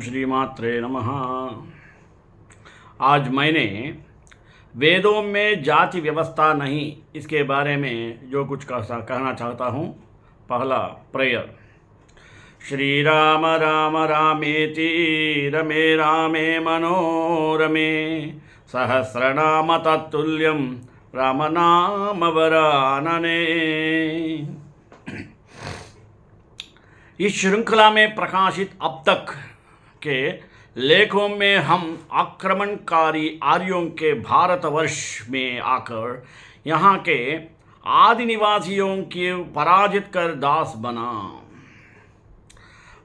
श्रीमात्रे नमः। आज मैंने वेदों में जाति व्यवस्था नहीं इसके बारे में जो कुछ कहना चाहता हूँ। पहला प्रेयर। श्री राम राम रामेति रमे रामे मनोरमे सहस्रनाम तत्तुल्यं राम नाम वरानने। इस श्रृंखला में प्रकाशित अब तक के लेखों में हम आक्रमणकारी आर्यों के भारतवर्ष में आकर यहाँ के आदि निवासियों की पराजित कर दास बना,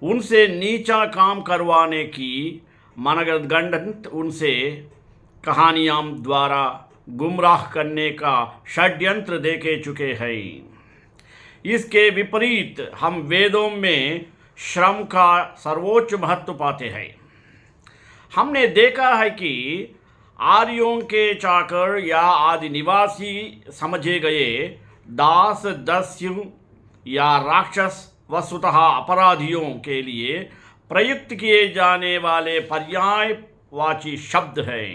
उनसे नीचा काम करवाने की मनगढ़ंत उनसे कहानियाँ द्वारा गुमराह करने का षड्यंत्र देखे चुके हैं। इसके विपरीत हम वेदों में श्रम का सर्वोच्च महत्व पाते हैं। हमने देखा है कि आर्यों के चाकर या आदि निवासी समझे गए दास दस्यु या राक्षस वस्तुतः अपराधियों के लिए प्रयुक्त किए जाने वाले पर्यायवाची शब्द हैं।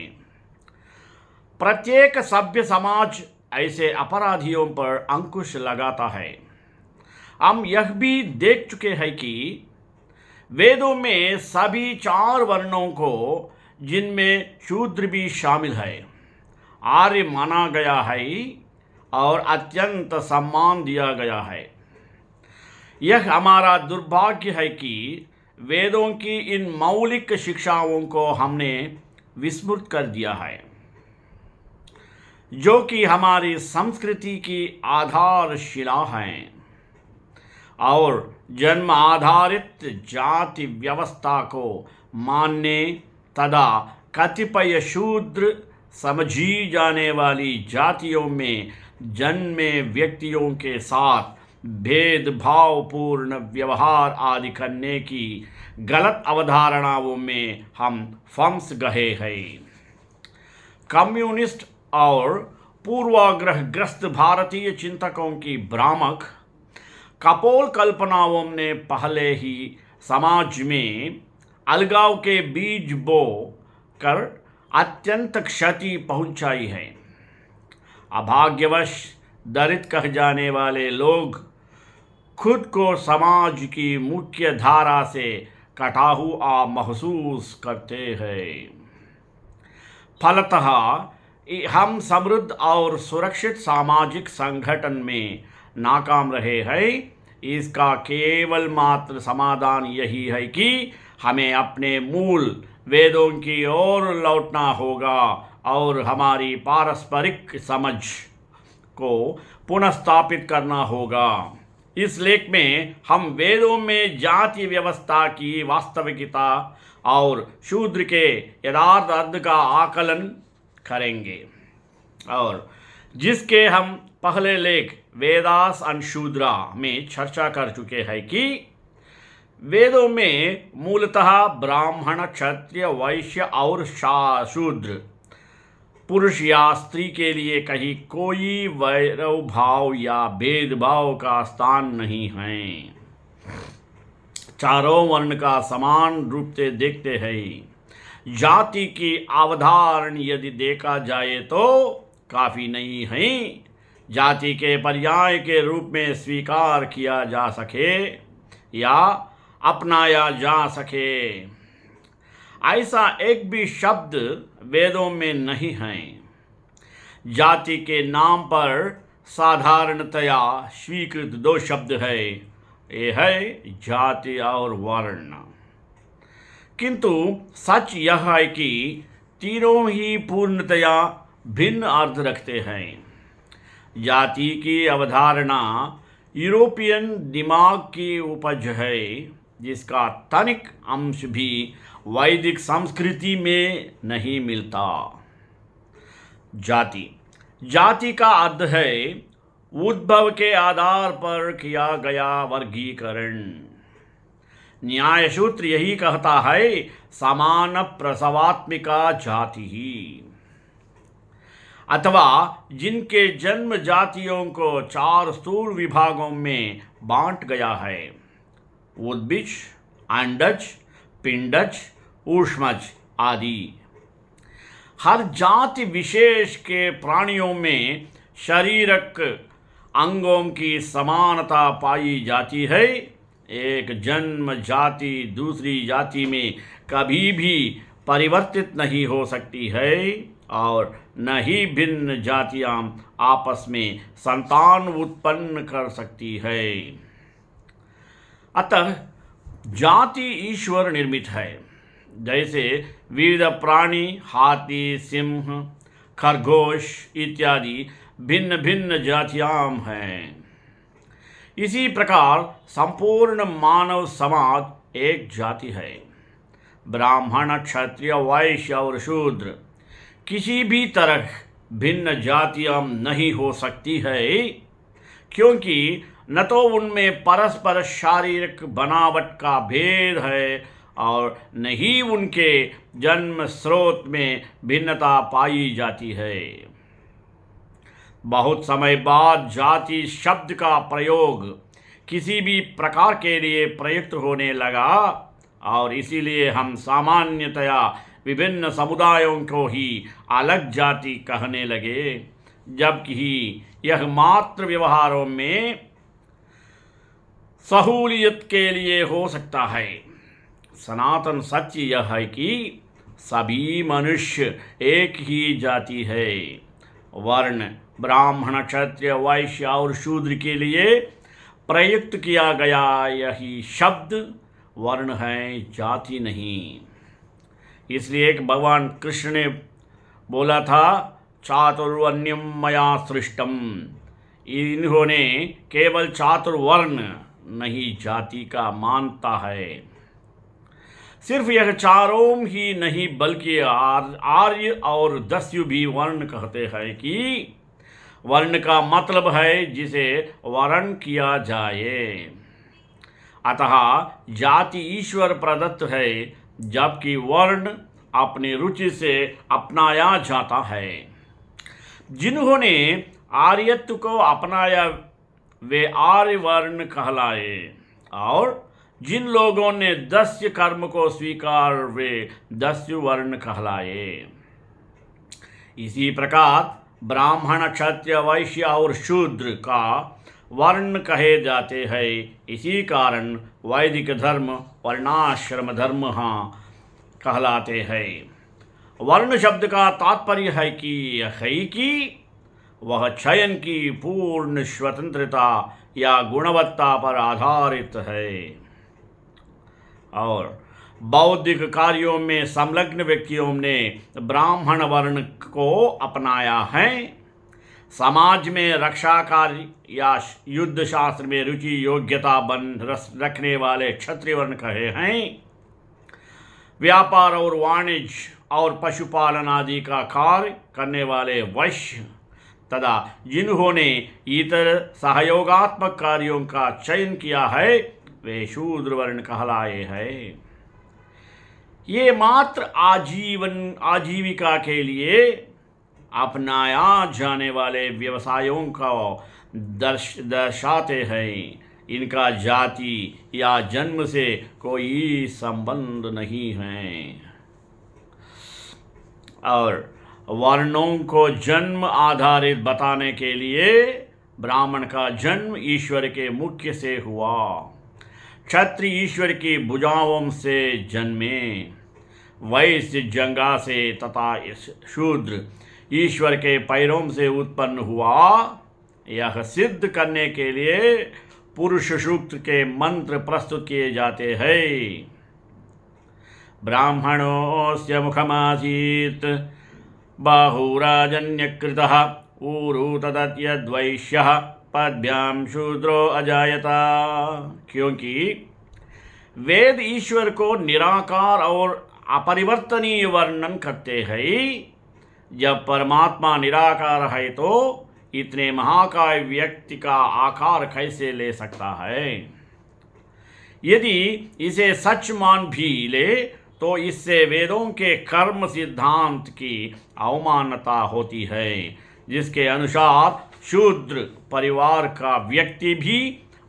प्रत्येक सभ्य समाज ऐसे अपराधियों पर अंकुश लगाता है। हम यह भी देख चुके हैं कि वेदों में सभी चार वर्णों को, जिनमें शूद्र भी शामिल है, आर्य माना गया है और अत्यंत सम्मान दिया गया है। यह हमारा दुर्भाग्य है कि वेदों की इन मौलिक शिक्षाओं को हमने विस्मृत कर दिया है, जो कि हमारी संस्कृति की आधारशिला हैं, और जन्म आधारित जाति व्यवस्था को मानने तथा कतिपय शूद्र समझी जाने वाली जातियों में जन्मे व्यक्तियों के साथ भेदभावपूर्ण व्यवहार आदि करने की गलत अवधारणाओं में हम फंस गए हैं। कम्युनिस्ट और पूर्वाग्रहग्रस्त भारतीय चिंतकों की भ्रामक कपोल कल्पनाओं ने पहले ही समाज में अलगाव के बीज बो कर अत्यंत क्षति पहुंचाई है। अभाग्यवश दलित कह जाने वाले लोग खुद को समाज की मुख्य धारा से कटा हुआ महसूस करते हैं। फलतः हम समृद्ध और सुरक्षित सामाजिक संगठन में नाकाम रहे हैं। इसका केवल मात्र समाधान यही है कि हमें अपने मूल वेदों की ओर लौटना होगा और हमारी पारस्परिक समझ को पुनर्स्थापित करना होगा। इस लेख में हम वेदों में जाति व्यवस्था की वास्तविकता और शूद्र के यथार्थ अर्थ का आकलन करेंगे, और जिसके हम पहले लेख वेदास एंड शूद्रा में चर्चा कर चुके हैं कि वेदों में मूलतः ब्राह्मण, क्षत्रिय, वैश्य और शूद्र, पुरुष या स्त्री के लिए कहीं कोई वैरव भाव या भेदभाव का स्थान नहीं है। चारों वर्ण का समान रूप से देखते हैं। जाति की अवधारण यदि देखा जाए तो काफ़ी नहीं है। जाति के पर्याय के रूप में स्वीकार किया जा सके या अपनाया जा सके, ऐसा एक भी शब्द वेदों में नहीं है। जाति के नाम पर साधारणतया स्वीकृत दो शब्द है, ये है जाति और वर्ण। किंतु सच यह है कि तीनों ही पूर्णतया भिन्न अर्थ रखते हैं। जाति की अवधारणा यूरोपियन दिमाग की उपज है, जिसका तनिक अंश भी वैदिक संस्कृति में नहीं मिलता। जाति का अर्थ है उद्भव के आधार पर किया गया वर्गीकरण। न्याय सूत्र यही कहता है, समान प्रसवात्मिका जाति ही, अथवा जिनके जन्म जातियों को चार स्थूल विभागों में बांट गया है: उद्भिज, अंडज, पिंडज ऊष्मज आदि। हर जाति विशेष के प्राणियों में शारीरिक अंगों की समानता पाई जाती है। एक जन्म जाति दूसरी जाति में कभी भी परिवर्तित नहीं हो सकती है और न ही भिन्न जातियां आपस में संतान उत्पन्न कर सकती है। अतः जाति ईश्वर निर्मित है। जैसे विविध प्राणी हाथी, सिंह, खरगोश इत्यादि भिन्न भिन्न जातियां हैं, इसी प्रकार संपूर्ण मानव समाज एक जाति है। ब्राह्मण, क्षत्रिय, वैश्य और शूद्र किसी भी तरह भिन्न जातियां नहीं हो सकती है, क्योंकि न तो उनमें परस्पर शारीरिक बनावट का भेद है और न ही उनके जन्म स्रोत में भिन्नता पाई जाती है। बहुत समय बाद जाति शब्द का प्रयोग किसी भी प्रकार के लिए प्रयुक्त होने लगा और इसीलिए हम सामान्यतया विभिन्न समुदायों को ही अलग जाति कहने लगे, जबकि यह मात्र व्यवहारों में सहूलियत के लिए हो सकता है। सनातन सत्य यह है कि सभी मनुष्य एक ही जाति है। वर्ण ब्राह्मण, क्षत्रिय, वैश्य और शूद्र के लिए प्रयुक्त किया गया यही शब्द वर्ण है, जाति नहीं। इसलिए एक भगवान कृष्ण ने बोला था, चातुर्वर्ण्यम मया सृष्टम। इन्होंने केवल चातुर्वर्ण नहीं जाति का मानता है। सिर्फ यह चारों ही नहीं बल्कि आर्य और दस्यु भी वर्ण कहते हैं कि वर्ण का मतलब है जिसे वर्ण किया जाए। अतः जाति ईश्वर प्रदत्त है, जबकि वर्ण अपनी रुचि से अपनाया जाता है। जिन्होंने आर्यत्व को अपनाया वे आर्य वर्ण कहलाए और जिन लोगों ने दस्य कर्म को स्वीकार वे दस्यु वर्ण कहलाए। इसी प्रकार ब्राह्मण, क्षत्रिय, वैश्य और शूद्र का वर्ण कहे जाते हैं। इसी कारण वैदिक धर्म वर्णाश्रम धर्म कहलाते हैं। वर्ण शब्द का तात्पर्य है कि वह चयन की पूर्ण स्वतंत्रता या गुणवत्ता पर आधारित है और बौद्धिक कार्यों में संलग्न व्यक्तियों ने ब्राह्मण वर्ण को अपनाया है। समाज में रक्षा कार्य या युद्ध शास्त्र में रुचि योग्यता रखने वाले क्षत्रिय वर्ण कहे हैं। व्यापार और वाणिज्य और पशुपालन आदि का कार्य करने वाले वैश्य तथा जिन्होंने इतर सहयोगात्मक कार्यों का चयन किया है वे शूद्र वर्ण कहलाए हैं। ये मात्र आजीविका के लिए अपनाया जाने वाले व्यवसायों का दर्शाते हैं। इनका जाति या जन्म से कोई संबंध नहीं है और वर्णों को जन्म आधारित बताने के लिए ब्राह्मण का जन्म ईश्वर के मुख्य से हुआ, क्षत्रिय ईश्वर की भुजाओं से जन्मे, वैश्य जंगा से तथा शूद्र ईश्वर के पैरों से उत्पन्न हुआ। यह सिद्ध करने के लिए पुरुष सूक्त के मंत्र प्रस्तुत किए जाते हैं। ब्राह्मणोऽस्य मुखमासीत् बाहुराजन्यकृतः ऊरु तदत्यद्वैश्यः पद्भ्यां शूद्रो अजायता। क्योंकि वेद ईश्वर को निराकार और अपरिवर्तनीय वर्णन करते हैं। जब परमात्मा निराकार है तो इतने महाकाय व्यक्ति का आकार कैसे ले सकता है? यदि इसे सच मान भी ले तो इससे वेदों के कर्म सिद्धांत की अवमानना होती है, जिसके अनुसार शूद्र परिवार का व्यक्ति भी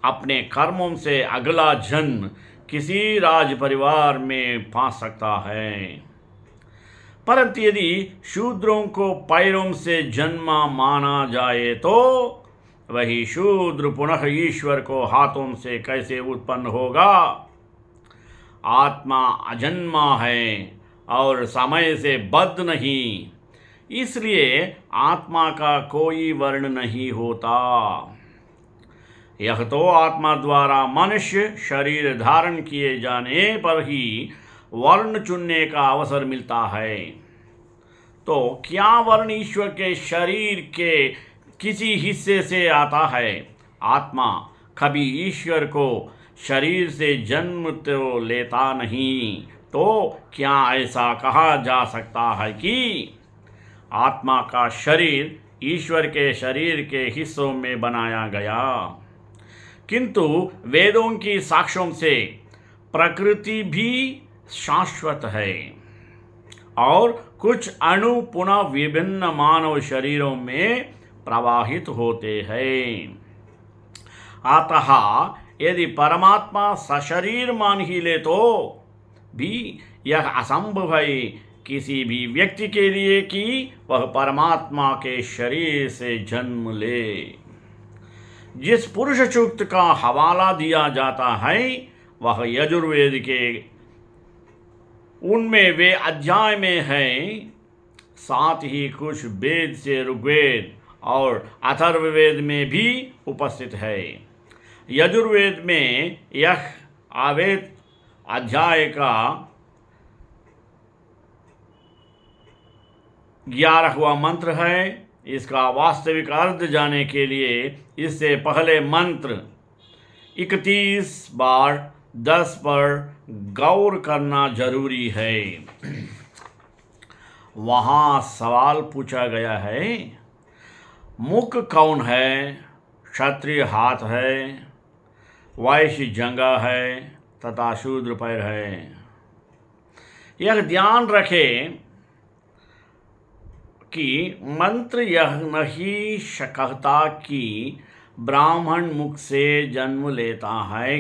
अपने कर्मों से अगला जन्म किसी राज परिवार में फांस सकता है। परंतु यदि शूद्रों को पैरों से जन्मा माना जाए तो वही शूद्र पुनः ईश्वर को हाथों से कैसे उत्पन्न होगा? आत्मा अजन्मा है और समय से बद्ध नहीं, इसलिए आत्मा का कोई वर्ण नहीं होता। यह तो आत्मा द्वारा मनुष्य शरीर धारण किए जाने पर ही वर्ण चुनने का अवसर मिलता है। तो क्या वर्ण ईश्वर के शरीर के किसी हिस्से से आता है? आत्मा कभी ईश्वर को शरीर से जन्म तो लेता नहीं, तो क्या ऐसा कहा जा सकता है कि आत्मा का शरीर ईश्वर के शरीर के हिस्सों में बनाया गया? किंतु वेदों की साक्ष्यों से प्रकृति भी शाश्वत है और कुछ अणु पुनः विभिन्न मानव शरीरों में प्रवाहित होते हैं। अतः यदि परमात्मा सशरीर मान ही ले तो भी यह असंभव है किसी भी व्यक्ति के लिए कि वह परमात्मा के शरीर से जन्म ले। जिस पुरुष सूक्त का हवाला दिया जाता है वह यजुर्वेद के उनमें वे अध्याय में है, साथ ही कुछ वेद से ऋग्वेद और अथर्ववेद में भी उपस्थित है। यजुर्वेद में यह आवेद अध्याय का 11वां मंत्र है। इसका वास्तविक अर्थ जाने के लिए इससे पहले मंत्र 31 बार 10 पर गौर करना जरूरी है। वहाँ सवाल पूछा गया है, मुख कौन है? क्षत्रिय हाथ है, वैश्य जंगा है तथा शूद्र पैर है। यह ध्यान रखें कि मंत्र यह नहीं कहता कि ब्राह्मण मुख से जन्म लेता है।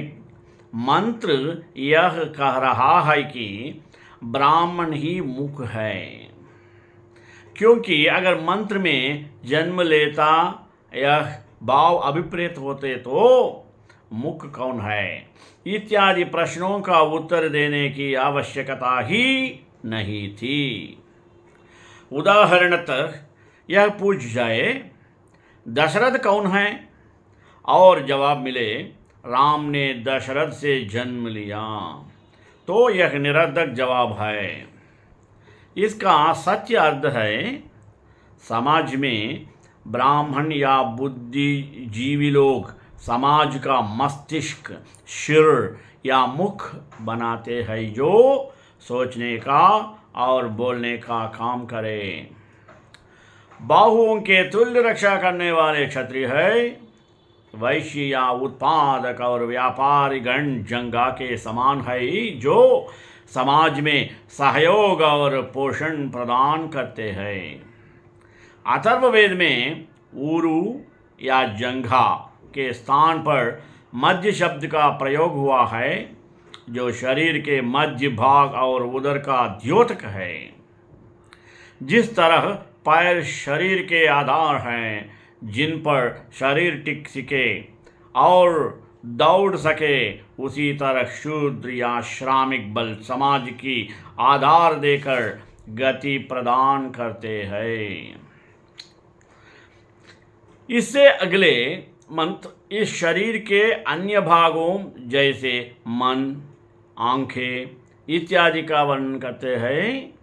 मंत्र यह कह रहा है कि ब्राह्मण ही मुख है, क्योंकि अगर मंत्र में जन्म लेता यह भाव अभिप्रेत होते तो मुख कौन है इत्यादि प्रश्नों का उत्तर देने की आवश्यकता ही नहीं थी। उदाहरणतः यह पूछ जाए, दशरथ कौन है? और जवाब मिले, राम ने दशरथ से जन्म लिया, तो यह निरर्थक जवाब है। इसका सत्य अर्थ है, समाज में ब्राह्मण या बुद्धिजीवी लोग समाज का मस्तिष्क, सिर या मुख बनाते हैं जो सोचने का और बोलने का काम करे। बाहुओं के तुल्य रक्षा करने वाले क्षत्रिय है, वैश्य या उत्पादक और व्यापारी गण जंगा के समान है जो समाज में सहयोग और पोषण प्रदान करते हैं। अथर्ववेद में ऊरु या जंघा के स्थान पर मध्य शब्द का प्रयोग हुआ है जो शरीर के मध्य भाग और उदर का द्योतक है। जिस तरह पैर शरीर के आधार हैं जिन पर शरीर टिक सके और दौड़ सके, उसी तरह शूद्र या श्रामिक बल समाज की आधार देकर गति प्रदान करते हैं। इससे अगले मंत्र इस शरीर के अन्य भागों जैसे मन, आंखें इत्यादि का वर्णन करते हैं।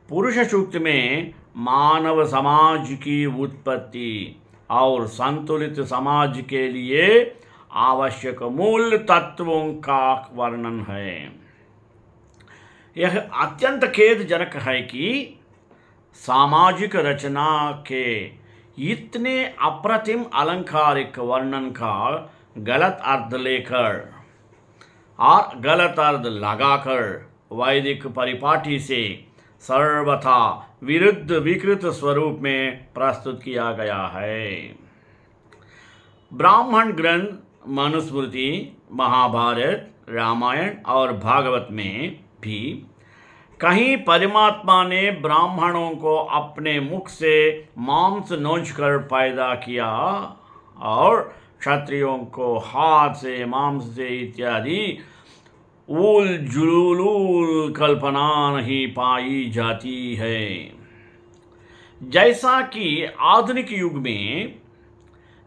पुरुष सूक्त में मानव समाज की उत्पत्ति और संतुलित समाज के लिए आवश्यक मूल तत्वों का वर्णन है। यह अत्यंत खेदजनक है कि सामाजिक रचना के इतने अप्रतिम अलंकारिक वर्णन का गलत अर्थ लेकर और गलत अर्थ लगाकर वैदिक परिपाटी से सर्वथा विरुद्ध विकृत स्वरूप में प्रस्तुत किया गया है। ब्राह्मण ग्रंथ मनुस्मृति, महाभारत, रामायण और भागवत में भी कहीं परमात्मा ने ब्राह्मणों को अपने मुख से मांस नोचकर पैदा किया और क्षत्रियों को हाथ से, मांस से इत्यादि ऊल जुलूल कल्पना नहीं पाई जाती है। जैसा कि आधुनिक युग में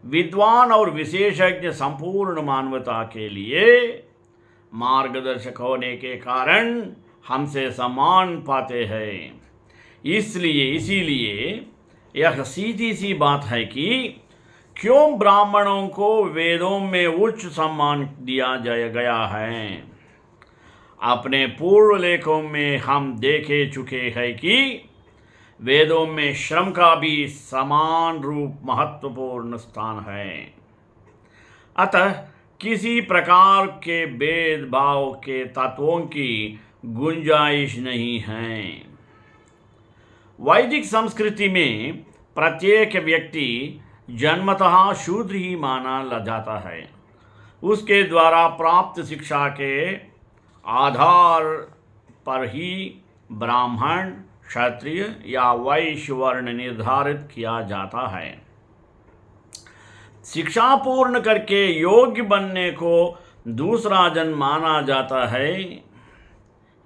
विद्वान और विशेषज्ञ संपूर्ण मानवता के लिए मार्गदर्शक होने के कारण हमसे सम्मान पाते हैं। इसीलिए यह सीधी सी बात है कि क्यों ब्राह्मणों को वेदों में उच्च सम्मान दिया गया है। अपने पूर्व लेखों में हम देखे चुके हैं कि वेदों में श्रम का भी समान रूप महत्वपूर्ण स्थान है। अतः किसी प्रकार के भेदभाव के तत्वों की गुंजाइश नहीं है। वैदिक संस्कृति में प्रत्येक व्यक्ति जन्मतः शूद्र ही माना जाता है। उसके द्वारा प्राप्त शिक्षा के आधार पर ही ब्राह्मण, क्षत्रिय या वैश्य वर्ण निर्धारित किया जाता है। शिक्षा पूर्ण करके योग्य बनने को दूसरा जन्म माना जाता है।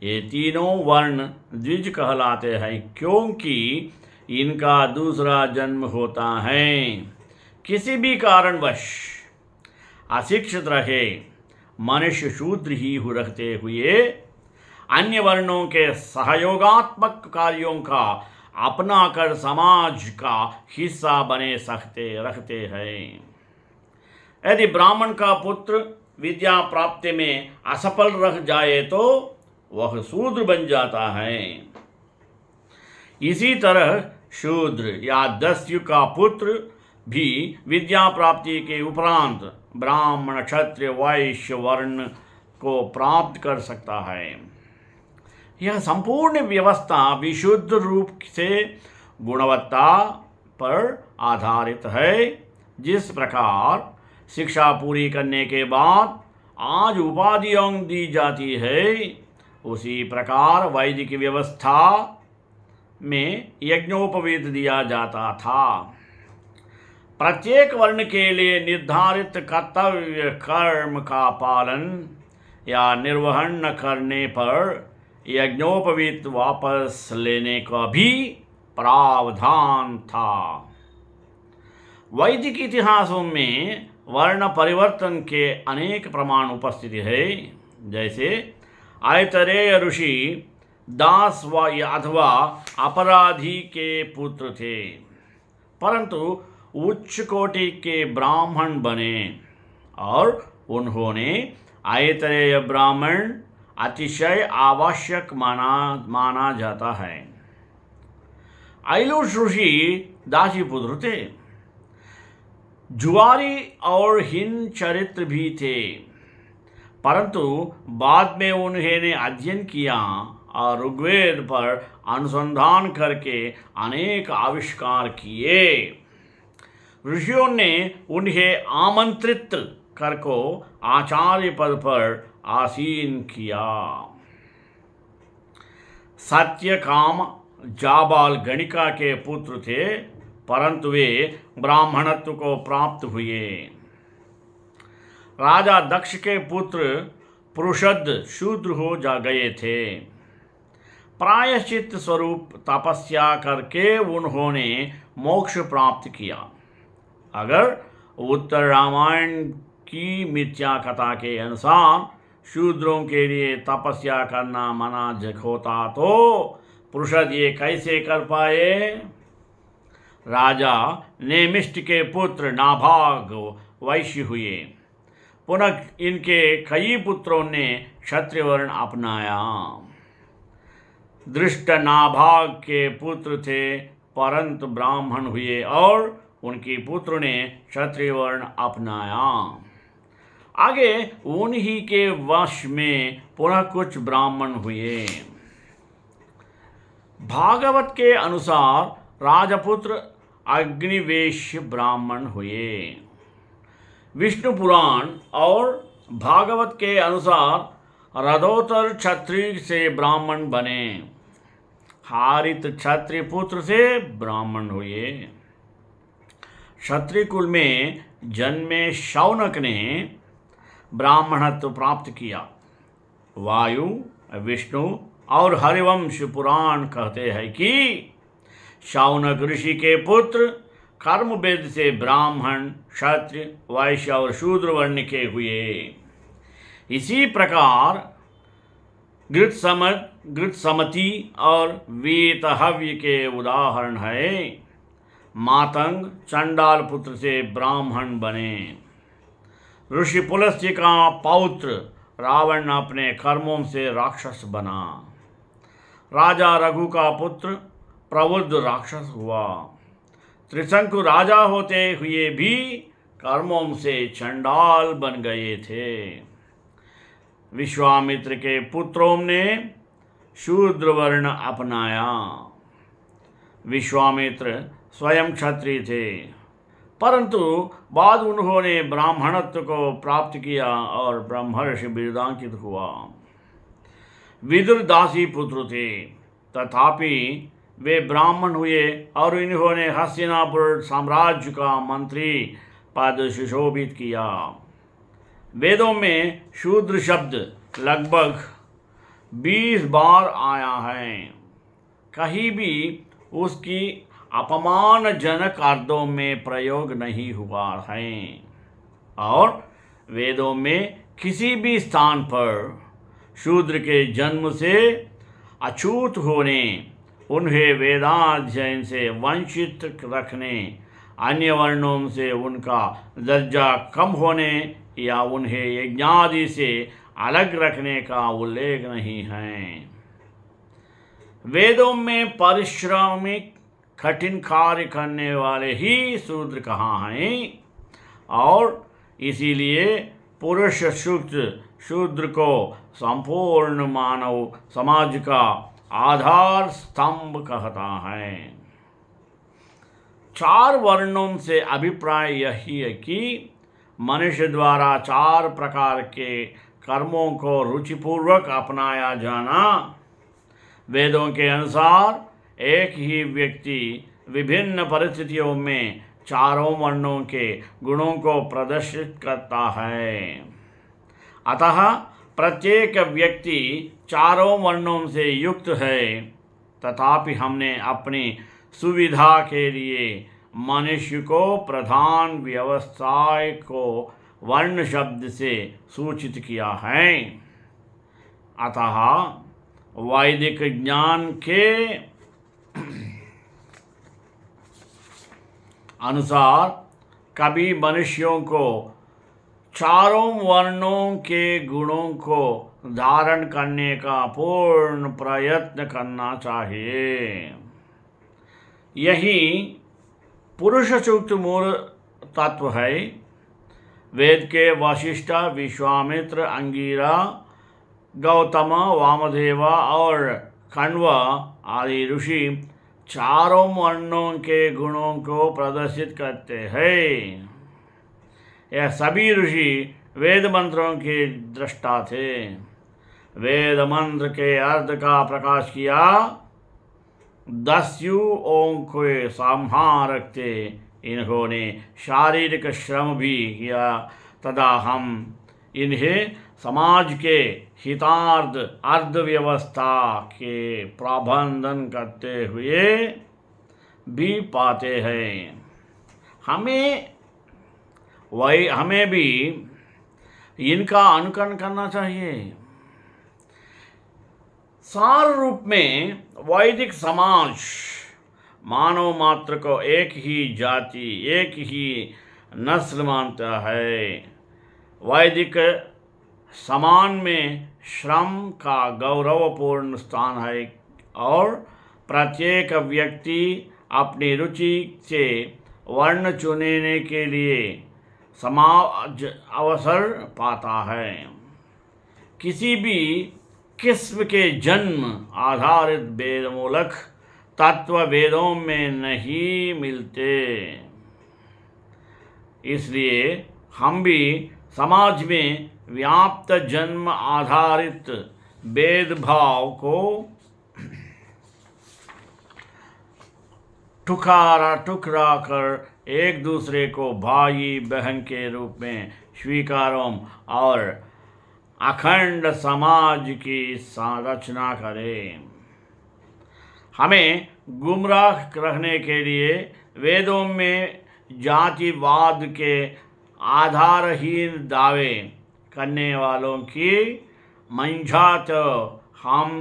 ये तीनों वर्ण द्विज कहलाते हैं क्योंकि इनका दूसरा जन्म होता है। किसी भी कारणवश अशिक्षित रहे मनुष्य शूद्र ही रहते हुए अन्य वर्णों के सहयोगात्मक कार्यों का अपनाकर समाज का हिस्सा बने रखते हैं। यदि ब्राह्मण का पुत्र विद्या प्राप्ति में असफल रह जाए तो वह शूद्र बन जाता है। इसी तरह शूद्र या दस्यु का पुत्र भी विद्या प्राप्ति के उपरांत ब्राह्मण, क्षत्रिय, वैश्य वर्ण को प्राप्त कर सकता है। यह संपूर्ण व्यवस्था विशुद्ध रूप से गुणवत्ता पर आधारित है। जिस प्रकार शिक्षा पूरी करने के बाद आज उपाधियां दी जाती है, उसी प्रकार वैदिक व्यवस्था में यज्ञोपवीत दिया जाता था। प्रत्येक वर्ण के लिए निर्धारित कर्तव्य कर्म का पालन या निर्वहन न करने पर यज्ञोपवीत वापस लेने का भी प्रावधान था। वैदिक इतिहासों में वर्ण परिवर्तन के अनेक प्रमाण उपस्थित है। जैसे ऐतरेय ऋषि दास अथवा अपराधी के पुत्र थे, परंतु उच्च कोटि के ब्राह्मण बने और उन्होंने ऐतरेय ब्राह्मण अतिशय आवश्यक माना जाता है। ऐलुष ऋषि दासी पुत्र थे, जुआरी और हीन चरित्र भी थे, परंतु बाद में उन्होंने अध्ययन किया और ऋग्वेद पर अनुसंधान करके अनेक आविष्कार किए। ऋषियों ने उन्हें आमंत्रित करको आचार्य पद पर आसीन किया। सत्यकाम जाबाल गणिका के पुत्र थे, परंतु वे ब्राह्मणत्व को प्राप्त हुए। राजा दक्ष के पुत्र पुरुषद शूद्र हो गए थे। प्रायश्चित स्वरूप तपस्या करके उन्होंने मोक्ष प्राप्त किया। अगर उत्तर रामायण की मिथ्या कथा के अनुसार शूद्रों के लिए तपस्या करना मना होता तो पुरुषद ये कैसे कर पाए। राजा नेमिष्ट के पुत्र नाभाग वैश्य हुए। पुनः इनके कई पुत्रों ने क्षत्रिय वर्ण अपनाया। दृष्ट नाभाग के पुत्र थे, परंतु ब्राह्मण हुए और उनके पुत्र ने क्षत्रिय वर्ण अपनाया। आगे उन्हीं के वश में पुनः कुछ ब्राह्मण हुए। भागवत के अनुसार राजपुत्र अग्निवेश ब्राह्मण हुए। विष्णु पुराण और भागवत के अनुसार रथोत्तर क्षत्रिय से ब्राह्मण बने, हारित क्षत्रिय पुत्र से ब्राह्मण हुए। क्षत्रिय कुल में जन्मे शौनक ने ब्राह्मणत्व प्राप्त किया। वायु, विष्णु और हरिवंश पुराण कहते हैं कि शौनक ऋषि के पुत्र कर्मवेद से ब्राह्मण, क्षत्रिय, वैश्य और शूद्र वर्ण के हुए। इसी प्रकार गृत्समति और वीतहव्य के उदाहरण है। मातंग चंडाल पुत्र से ब्राह्मण बने। ऋषि पुलस्त्य का पौत्र रावण अपने कर्मों से राक्षस बना। राजा रघु का पुत्र प्रबुद्ध राक्षस हुआ। त्रिशंकु राजा होते हुए भी कर्मों से चंडाल बन गए थे। विश्वामित्र के पुत्रों ने शूद्र वर्ण अपनाया। विश्वामित्र स्वयं क्षत्रिय थे, परंतु बाद उन्होंने ब्राह्मणत्व को प्राप्त किया और ब्रह्मर्षि बिरुदांकित हुआ। विदुर दासी पुत्र थे, तथापि वे ब्राह्मण हुए और इन्होंने हस्तिनापुर साम्राज्य का मंत्री पद सुशोभित किया। वेदों में शूद्र शब्द लगभग 20 बार आया है। कहीं भी उसकी अपमानजनक अर्थों में प्रयोग नहीं हुआ है और वेदों में किसी भी स्थान पर शूद्र के जन्म से अछूत होने, उन्हें वेदाध्ययन से वंचित रखने, अन्य वर्णों से उनका दर्जा कम होने या उन्हें यज्ञादि से अलग रखने का उल्लेख नहीं है। वेदों में पारिश्रमिक कठिन कार्य करने वाले ही शूद्र कहाँ हैं और इसीलिए पुरुष सूक्त शूद्र को संपूर्ण मानव समाज का आधार स्तंभ कहता है। 4 वर्णों से अभिप्राय यही है कि मनुष्य द्वारा 4 प्रकार के कर्मों को रुचिपूर्वक अपनाया जाना। वेदों के अनुसार एक ही व्यक्ति विभिन्न परिस्थितियों में चारों वर्णों के गुणों को प्रदर्शित करता है। अतः प्रत्येक व्यक्ति चारों वर्णों से युक्त है, तथापि हमने अपनी सुविधा के लिए मनुष्य को प्रधान व्यवसाय को वर्ण शब्द से सूचित किया है। अतः वैदिक ज्ञान के अनुसार कभी मनुष्यों को चारों वर्णों के गुणों को धारण करने का पूर्ण प्रयत्न करना चाहिए। यही पुरुष सूक्त मूल तत्व है। वेद के वशिष्ठ, विश्वामित्र, अंगिरा, गौतम, वामदेवा और कण्व आदि ऋषि चारों वर्णों के गुणों को प्रदर्शित करते हैं। यह सभी ऋषि वेद मंत्रों के दृष्टा थे। वेद मंत्र के अर्थ का प्रकाश किया, 10 ओं के संहार रखते इन्होंने शारीरिक श्रम भी किया तथा हम इन्हें समाज के हितार्थ अर्थव्यवस्था के प्रबंधन करते हुए भी पाते हैं। हमें भी इनका अनुकरण करना चाहिए। सार रूप में वैदिक समाज मानव मात्र को एक ही जाति, एक ही नस्ल मानता है। वैदिक समान में श्रम का गौरवपूर्ण स्थान है और प्रत्येक व्यक्ति अपनी रुचि से वर्ण चुनने के लिए समाज अवसर पाता है। किसी भी किस्म के जन्म आधारित वेदमूलक तत्व वेदों में नहीं मिलते। इसलिए हम भी समाज में व्याप्त जन्म आधारित भेदभाव को ठुकरा कर एक दूसरे को भाई बहन के रूप में स्वीकारों और अखंड समाज की संरचना करें। हमें गुमराह रखने के लिए वेदों में जातिवाद के आधारहीन दावे करने वालों की मंशा तो हम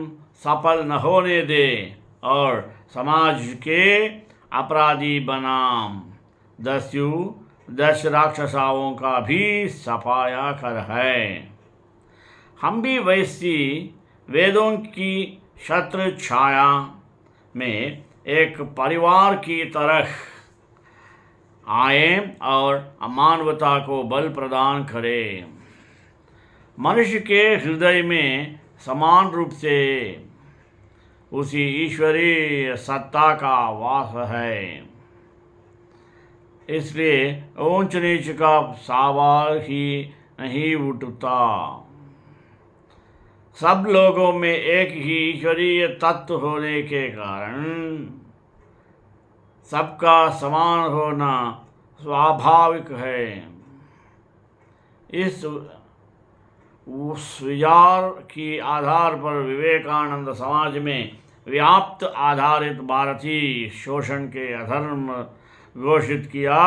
सफल न होने दें और समाज के अपराधी बनाम दस राक्षसाओं का भी सफाया कर है। हम भी वैसी वेदों की छत्र छाया में एक परिवार की तरह आए और मानवता को बल प्रदान करें। मनुष्य के हृदय में समान रूप से उसी ईश्वरीय सत्ता का वास है, इसलिए ऊंच नीच का सवाल ही नहीं उठता। सब लोगों में एक ही ईश्वरीय तत्व होने के कारण सबका समान होना स्वाभाविक है। उस विचार की आधार पर विवेकानंद समाज में व्याप्त आधारित भारतीय शोषण के अधर्म घोषित किया।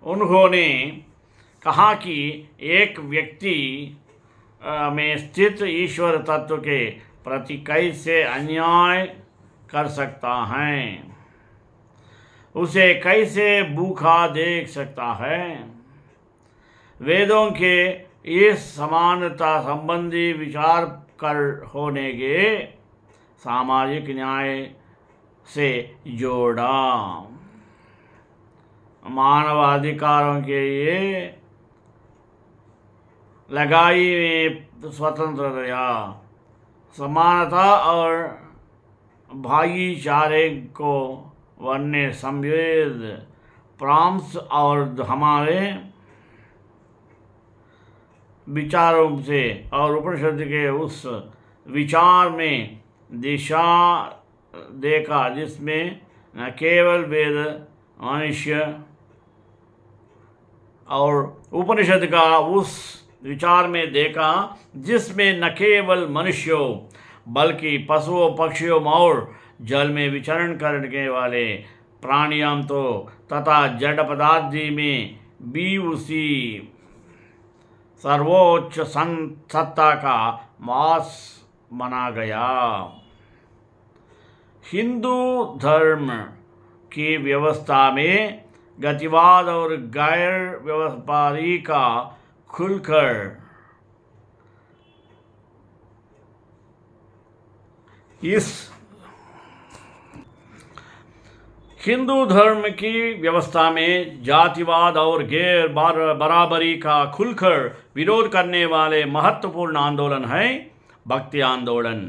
उन्होंने कहा कि एक व्यक्ति में स्थित ईश्वर तत्व के प्रति कैसे अन्याय कर सकता है, उसे कैसे भूखा देख सकता है। वेदों के इस समानता संबंधी विचार कर होने के सामाजिक न्याय से जोड़ा। मानवाधिकारों के लिए लगाई में स्वतंत्रता, समानता और भाईचारे को वन्य संवेद प्रांस और हमारे विचारों से और उपनिषद के उस विचार में दिशा देखा जिसमें न केवल वेद मनुष्य और उपनिषद का उस विचार में देखा जिसमें न केवल मनुष्यों बल्कि पशुओं पक्षियों और जल में विचरण करने वाले प्राणियों तो तथा जड़ पदार्थी में भी उसी सर्वोच्च सत्ता का मास माना गया। हिंदू धर्म की व्यवस्था में गतिवाद और गैर व्यापारी का खुलकर इस हिंदू धर्म की व्यवस्था में जातिवाद और गैर बराबरी का खुलकर विरोध करने वाले महत्वपूर्ण आंदोलन है भक्ति आंदोलन।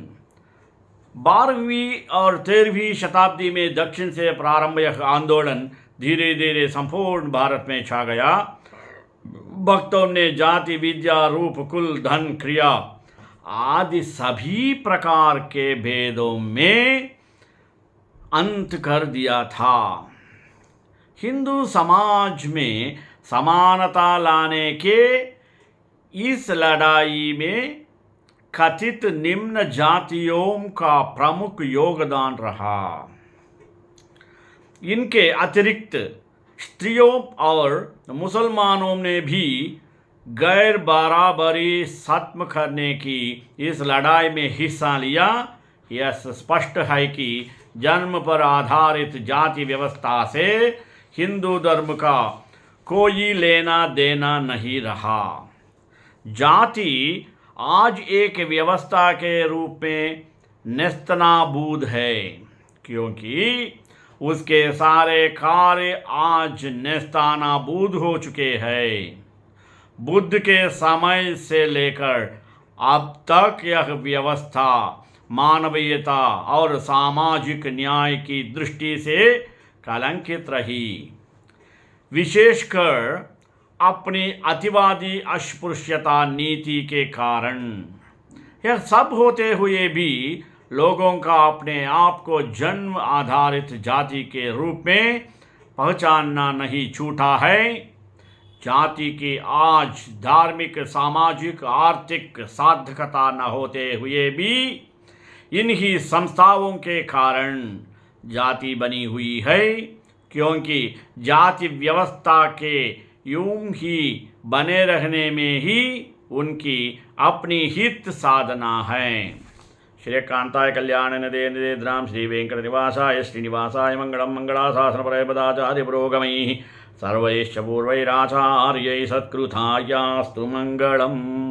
12वीं और 13वीं शताब्दी में दक्षिण से प्रारंभ यह आंदोलन धीरे धीरे संपूर्ण भारत में छा गया। भक्तों ने जाति विद्या रूप कुल धन क्रिया आदि सभी प्रकार के भेदों में अंत कर दिया था। हिंदू समाज में समानता लाने के इस लड़ाई में कथित निम्न जातियों का प्रमुख योगदान रहा। इनके अतिरिक्त स्त्रियों और मुसलमानों ने भी गैर बराबरी खत्म करने की इस लड़ाई में हिस्सा लिया। यह स्पष्ट है कि जन्म पर आधारित जाति व्यवस्था से हिंदू धर्म का कोई लेना देना नहीं रहा। जाति आज एक व्यवस्था के रूप में नेस्तनाबूद है, क्योंकि उसके सारे कार्य आज नेस्तनाबूद हो चुके हैं। बुद्ध के समय से लेकर अब तक यह व्यवस्था मानवीयता और सामाजिक न्याय की दृष्टि से कलंकित रही। विशेषकर अपनी अतिवादी अस्पृश्यता नीति के कारण। यह सब होते हुए भी लोगों का अपने आप को जन्म आधारित जाति के रूप में पहचानना नहीं छूटा है। जाति की आज धार्मिक, सामाजिक, आर्थिक सार्थकता न होते हुए भी इन्हीं संस्थाओं के कारण जाति बनी हुई है, क्योंकि जाति व्यवस्था के यूं ही बने रहने में ही उनकी अपनी हित साधना है। श्रीकांताय कल्याण निधे निधेन्द्राम श्री वेंकट निवासाय श्रीनिवासाय मंगलम मंगलाशासन परपदाचार्य पुरोगमैः सर्वैश्च पूर्वैराचार्यैः सत्कृतायास्तु मंगलम्।